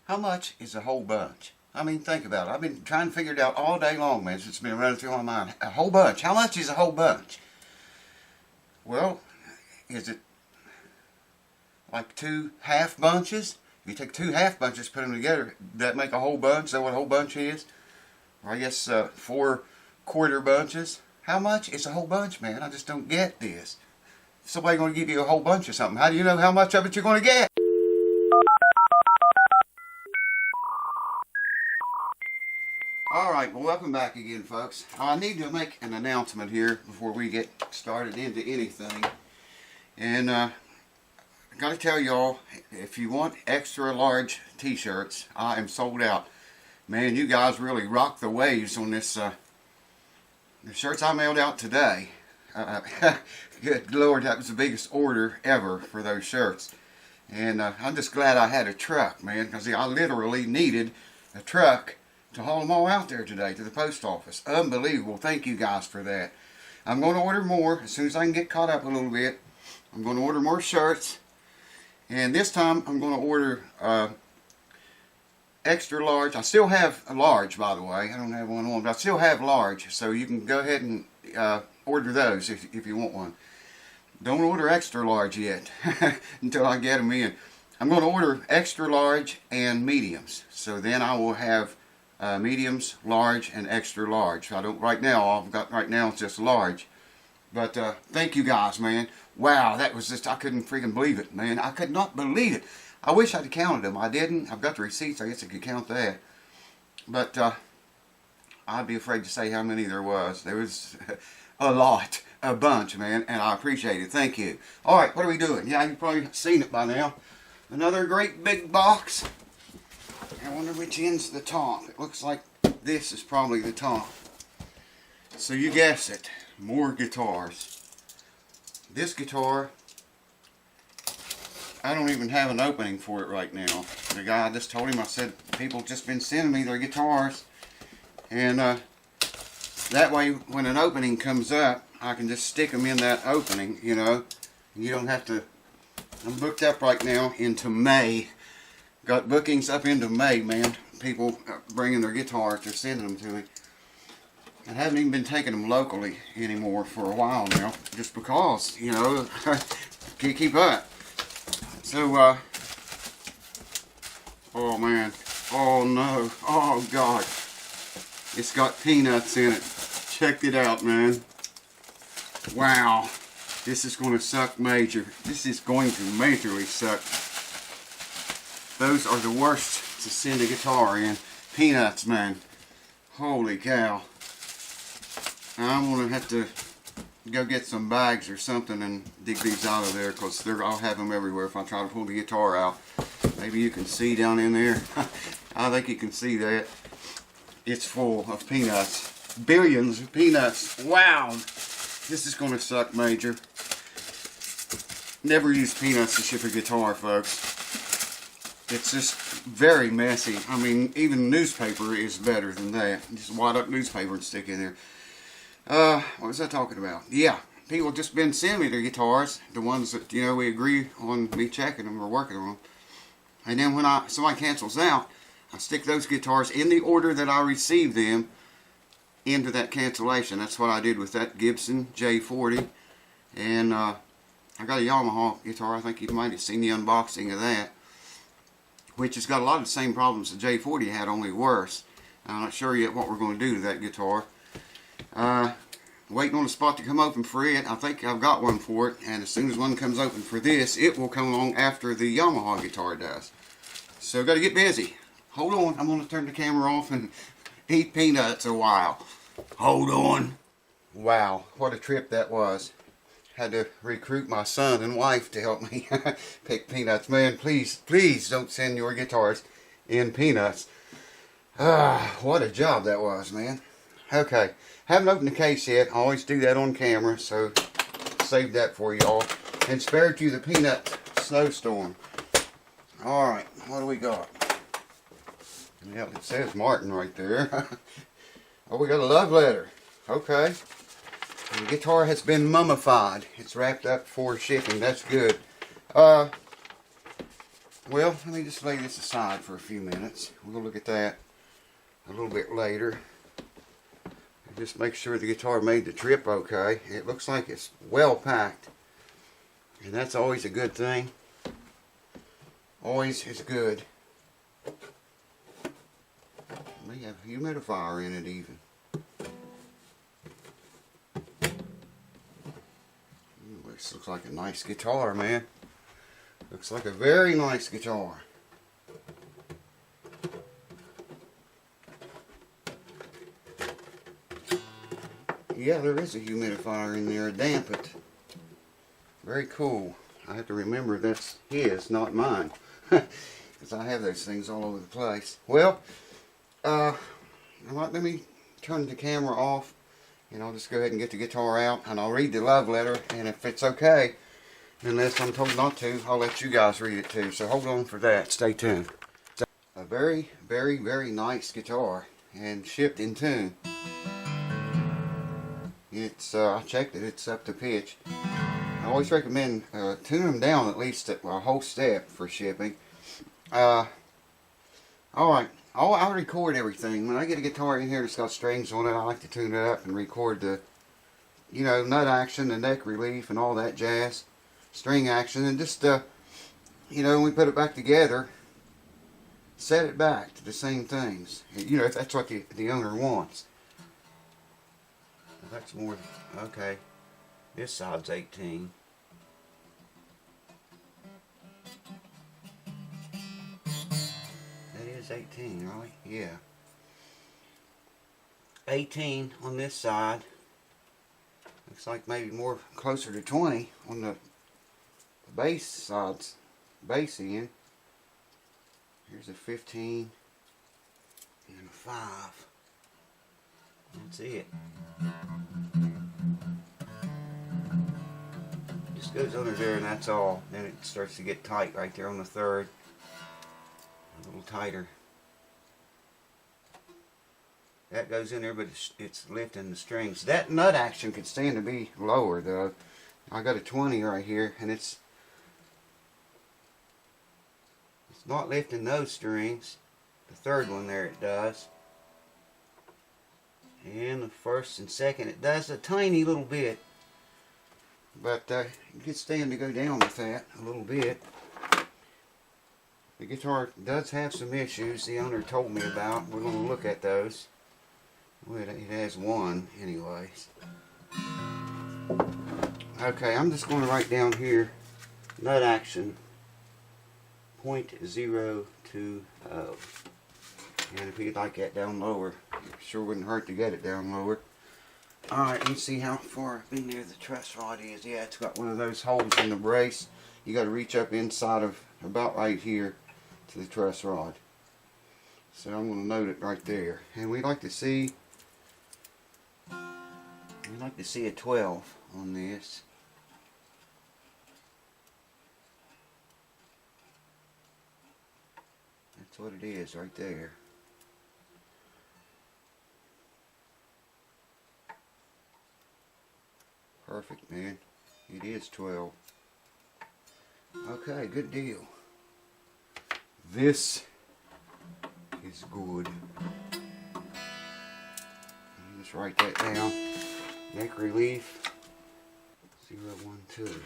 How much is a whole bunch? I mean, think about it. I've been trying to figure it out all day long, man. It's been running through my mind. A whole bunch. How much is a whole bunch? Well, is it like 2 half bunches? If you take 2 half bunches, put them together, that make a whole bunch? Is that what a whole bunch is? Or I guess 4 quarter bunches. How much is a whole bunch, man? I just don't get this. If somebody's going to give you a whole bunch of something, how do you know how much of it you're going to get? Alright, well, welcome back again, folks. I need to make an announcement here before we get started into anything. And I got to tell y'all, if you want extra large t-shirts, I am sold out. Man, you guys really rock the waves on this. The shirts I mailed out today. Good Lord, that was the biggest order ever for those shirts. And I'm just glad I had a truck, man, because I literally needed a truck to haul them all out there today to the post office. Unbelievable. Thank you guys for that. I'm going to order more as soon as I can get caught up a little bit. I'm going to order more shirts. And this time I'm going to order extra large. I still have a large, by the way. I don't have one on, but I still have large. So you can go ahead and order those if you want one. Don't order extra large yet until I get them in. I'm going to order extra large and mediums. So then I will have mediums, large, and extra large. I don't right now. All I've got right now is just large. But thank you guys, man. Wow, that was just, I couldn't freaking believe it, man. I could not believe it. I wish I'd counted them. I didn't. I've got the receipts. I guess I could count that. But I'd be afraid to say how many there was. There was a lot, a bunch, man, and I appreciate it. Thank you. All right, what are we doing? Yeah, you've probably seen it by now. Another great big box. I wonder which end's the top. It looks like this is probably the top. So you guess it. More guitars. This guitar, I don't even have an opening for it right now. The guy, I just told him, I said, people just been sending me their guitars. And that way, when an opening comes up, I can just stick them in that opening, you know. You don't have to. I'm booked up right now into May. Got bookings up into May, man. People bringing their guitars, they're sending them to me. I haven't even been taking them locally anymore for a while now, just because, you know, can't keep up. So, oh man, oh no, oh God, it's got peanuts in it. Check it out, man. Wow, this is going to suck major. This is going to majorly suck. Those are the worst to send a guitar in. Peanuts, man. Holy cow. I'm going to have to go get some bags or something and dig these out of there, because I'll have them everywhere if I try to pull the guitar out. Maybe you can see down in there. I think you can see that. It's full of peanuts. Billions of peanuts. Wow. This is going to suck major. Never use peanuts to ship a guitar, folks. It's just very messy. I mean, even newspaper is better than that. Just wad up newspaper and stick in there. What was I talking about? Yeah, people have just been sending me their guitars. The ones that, you know, we agree on me checking them or working on them. And then when somebody cancels out, I stick those guitars in the order that I received them into that cancellation. That's what I did with that Gibson J40. And I got a Yamaha guitar. I think you might have seen the unboxing of that, which has got a lot of the same problems the J40 had, only worse. I'm not sure yet what we're going to do to that guitar. Waiting on a spot to come open for it. I think I've got one for it, and as soon as one comes open for this, it will come along after the Yamaha guitar does. So got to get busy. Hold on, I'm going to turn the camera off and eat peanuts a while. Hold on. Wow, what a trip that was. Had to recruit my son and wife to help me pick peanuts. Man, please, please don't send your guitars in peanuts. What a job that was, man. Okay, haven't opened the case yet. I always do that on camera, so save that for y'all. And spared you the peanut snowstorm. Alright, what do we got? Yeah, it says Martin right there. Oh, we got a love letter. Okay. And the guitar has been mummified. It's wrapped up for shipping. That's good. Well, let me just lay this aside for a few minutes. We'll look at that a little bit later. Just make sure the guitar made the trip okay. It looks like it's well packed, and that's always a good thing. Always is good. We have a humidifier in it even. Ooh, this looks like a nice guitar, man. Looks like a very nice guitar. Yeah, there is a humidifier in there to damp it. Very cool. I have to remember that's his, not mine. Because I have those things all over the place. Well, let me turn the camera off, and I'll just go ahead and get the guitar out, and I'll read the love letter, and if it's okay, unless I'm told not to, I'll let you guys read it too. So hold on for that. Stay tuned. So, a very, very, very nice guitar, and shipped in tune. It's I checked it. It's up to pitch. I always recommend tune them down at least a whole step for shipping. All right, I'll record everything. When I get a guitar in here that's got strings on it, I like to tune it up and record the, you know, nut action, the neck relief, and all that jazz, string action, and just you know, when we put it back together, set it back to the same things. You know, if that's what the owner wants. That's more, okay, this side's 18. That is 18, right? Yeah. 18 on this side. Looks like maybe more closer to 20 on the bass side's bass end. Here's a 15 and a 5. That's it. Just goes under there and that's all. Then it starts to get tight right there on the third. A little tighter. That goes in there, but it's lifting the strings. That nut action could stand to be lower though. I got a 20 right here, and it's not lifting those strings. The third one there it does. And the first and second, it does a tiny little bit. But you could stand to go down with that a little bit. The guitar does have some issues the owner told me about. We're going to look at those. Well, it has one anyways. Okay, I'm just going to write down here nut action 0.020. And if you'd like that down lower, it sure wouldn't hurt to get it down lower. Alright, let's see how far up in there the truss rod is. Yeah, it's got one of those holes in the brace. You got to reach up inside of about right here to the truss rod. So I'm going to note it right there. And we'd like to see a 12 on this. That's what it is right there. Perfect, man. It is 12. Okay, good deal. This is good. Just write that down. Neck relief 012.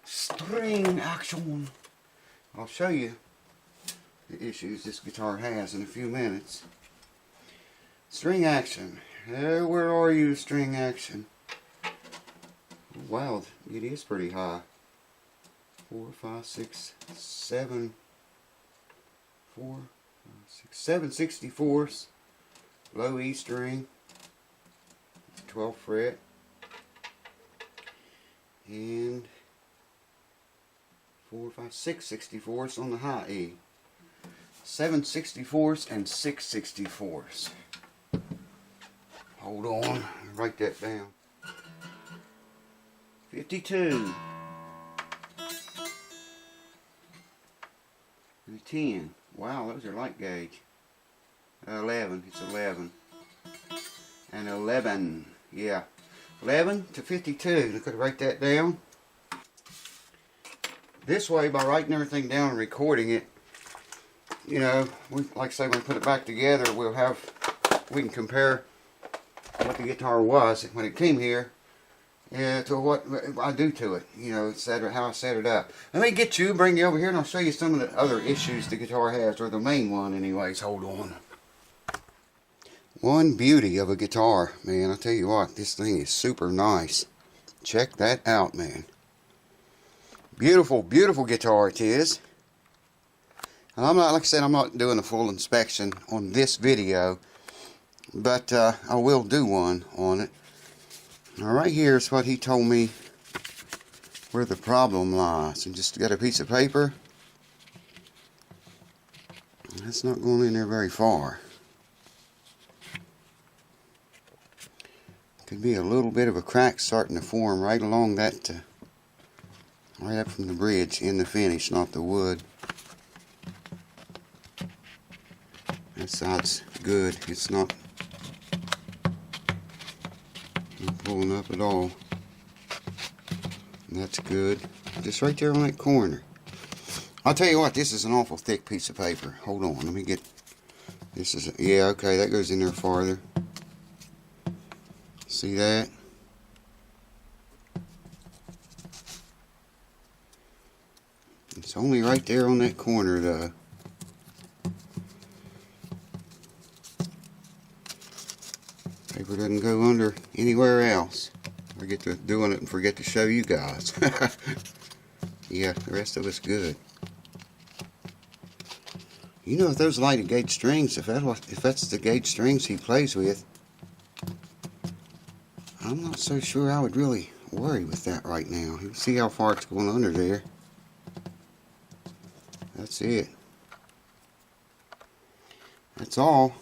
String action. I'll show you the issues this guitar has in a few minutes. String action. Where are you, string action? Wow, it is pretty high. 4, 5, 6, 7, 4, 5, 6, 7 64ths. Low E string. 12th fret. And 4, 5, 6 64ths on the high E. 7 64ths and 6 64ths. Hold on, write that down. 52. And a 10. Wow, those are light gauge. 11. It's 11. And 11. Yeah. 11 to 52. I could write that down. This way, by writing everything down and recording it, you know, like I say, when we put it back together, we can compare what the guitar was when it came here to what I do to it, you know, how I set it up. Let me bring you over here, and I'll show you some of the other issues the guitar has, or the main one anyways. Hold on. One beauty of a guitar, man, I'll tell you what, this thing is super nice. Check that out, man. Beautiful, beautiful guitar it is. And I'm not, like I said, I'm not doing a full inspection on this video, but I will do one on it. Now right here is what he told me where the problem lies. And just got a piece of paper. That's not going in there very far. Could be a little bit of a crack starting to form right along that, right up from the bridge in the finish, not the wood. That side's good. It's not pulling up at all. And that's good. Just right there on that corner. I'll tell you what, this is an awful thick piece of paper. Hold on, let me get, this is, yeah, okay, that goes in there farther. See that? It's only right there on that corner though. Paper doesn't go under anywhere else. I get to doing it and forget to show you guys. Yeah, the rest of it's good. You know, if those lighted gauge strings, if that's the gauge strings he plays with, I'm not so sure I would really worry with that right now. You see how far it's going under there. That's it. That's all.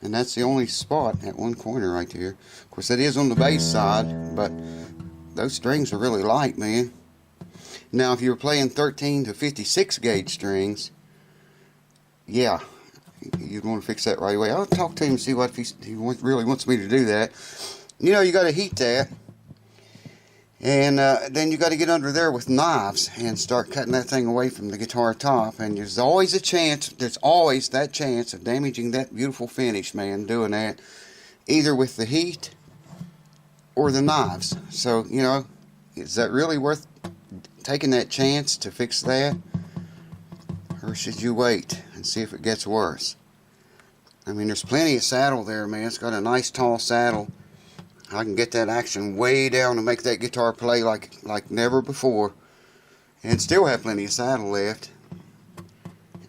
And that's the only spot, at one corner right there. Of course, that is on the bass side, but those strings are really light, man. Now, if you were playing 13 to 56 gauge strings, yeah, you'd want to fix that right away. I'll talk to him and see what if he really wants me to do that. You know, you got to heat that, and then you got to get under there with knives and start cutting that thing away from the guitar top. And there's always that chance of damaging that beautiful finish, man, doing that, either with the heat or the knives. So, you know, is that really worth taking that chance to fix that, or should you wait and see if it gets worse? I mean, there's plenty of saddle there, man. It's got a nice tall saddle. I can get that action way down to make that guitar play like never before, and still have plenty of saddle left.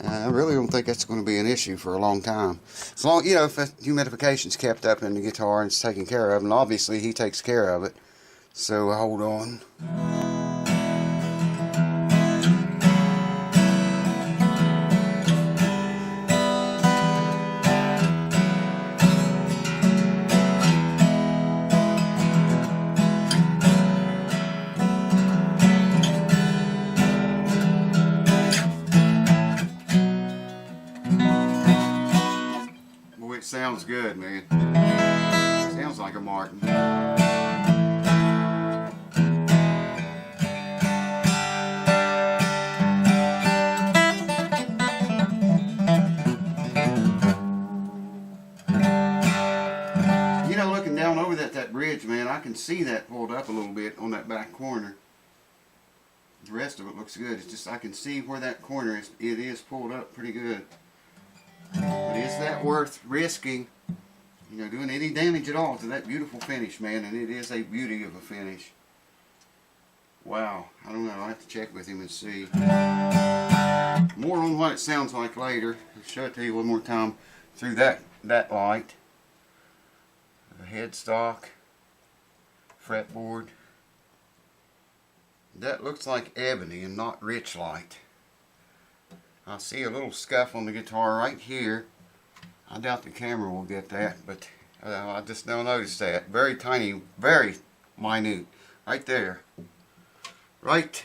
I really don't think that's going to be an issue for a long time. As long, you know, if humidification's kept up in the guitar and it's taken care of, and obviously he takes care of it. So hold on. It sounds good, man. Sounds like a Martin. You know, looking down over that bridge, man, I can see that pulled up a little bit on that back corner. The rest of it looks good. It's just I can see where that corner is. It is pulled up pretty good. But is that worth risking, you know, doing any damage at all to that beautiful finish, man? And it is a beauty of a finish. Wow. I don't know. I'll have to check with him and see. More on what it sounds like later. I'll show it to you one more time through that light. The headstock, fretboard. That looks like ebony and not rich light. I see a little scuff on the guitar right here. I doubt the camera will get that, but I just don't notice that. Very tiny, very minute. Right there. Right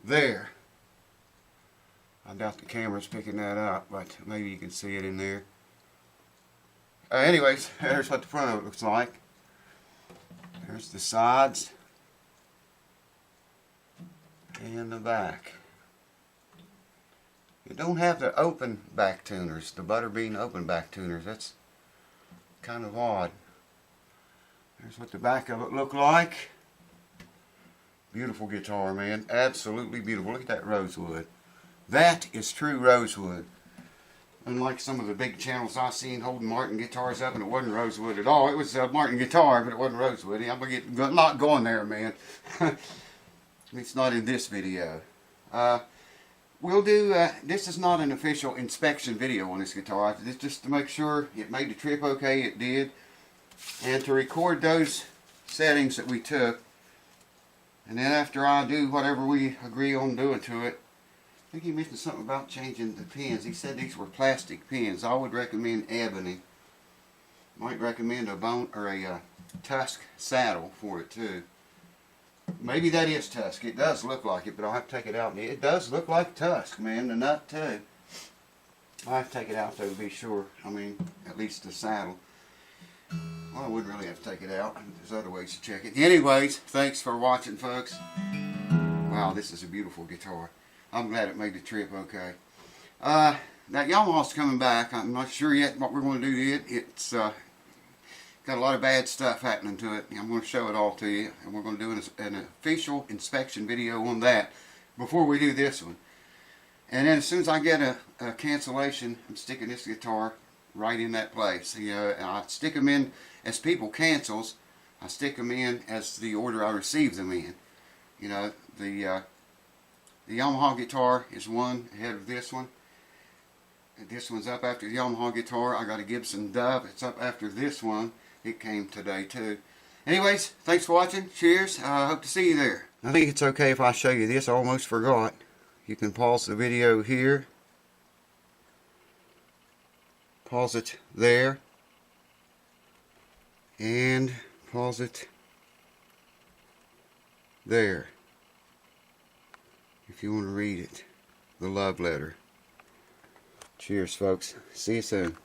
there. I doubt the camera's picking that up, but maybe you can see it in there. Anyways, there's what the front of it looks like. There's the sides. And the back. You don't have the open back tuners, the butterbean open back tuners. That's kind of odd. There's what the back of it look like. Beautiful guitar, man. Absolutely beautiful. Look at that rosewood. That is true rosewood. Unlike some of the big channels I've seen holding Martin guitars up, and it wasn't rosewood at all. It was a Martin guitar, but it wasn't rosewood. I'm going to get a lot going there, man. It's not in this video. We'll do, this is not an official inspection video on this guitar. This just to make sure it made the trip okay, it did. And to record those settings that we took. And then after I do whatever we agree on doing to it, I think he mentioned something about changing the pins. He said these were plastic pins. I would recommend ebony. Might recommend a bone or a tusk saddle for it too. Maybe that is tusk. It does look like it, but I'll have to take it out. It does look like tusk, man. The nut too. I'll have to take it out though to be sure. I mean, at least the saddle. Well, I wouldn't really have to take it out. There's other ways to check it. Anyways, thanks for watching, folks. Wow, this is a beautiful guitar. I'm glad it made the trip okay. That Yamaha's coming back. I'm not sure yet what we're going to do to it. It's got a lot of bad stuff happening to it. I'm going to show it all to you, and we're going to do an official inspection video on that before we do this one. And then as soon as I get a cancellation, I'm sticking this guitar right in that place. You know, and I stick them in as people cancels. I stick them in as the order I receive them in. You know, the Yamaha guitar is one ahead of this one. This one's up after the Yamaha guitar. I got a Gibson Dove. It's up after this one. It came today too. Anyways, thanks for watching. Cheers. I hope to see you there. I think it's okay if I show you this. I almost forgot. You can pause the video here. Pause it there. And pause it there. If you want to read it. The love letter. Cheers, folks. See you soon.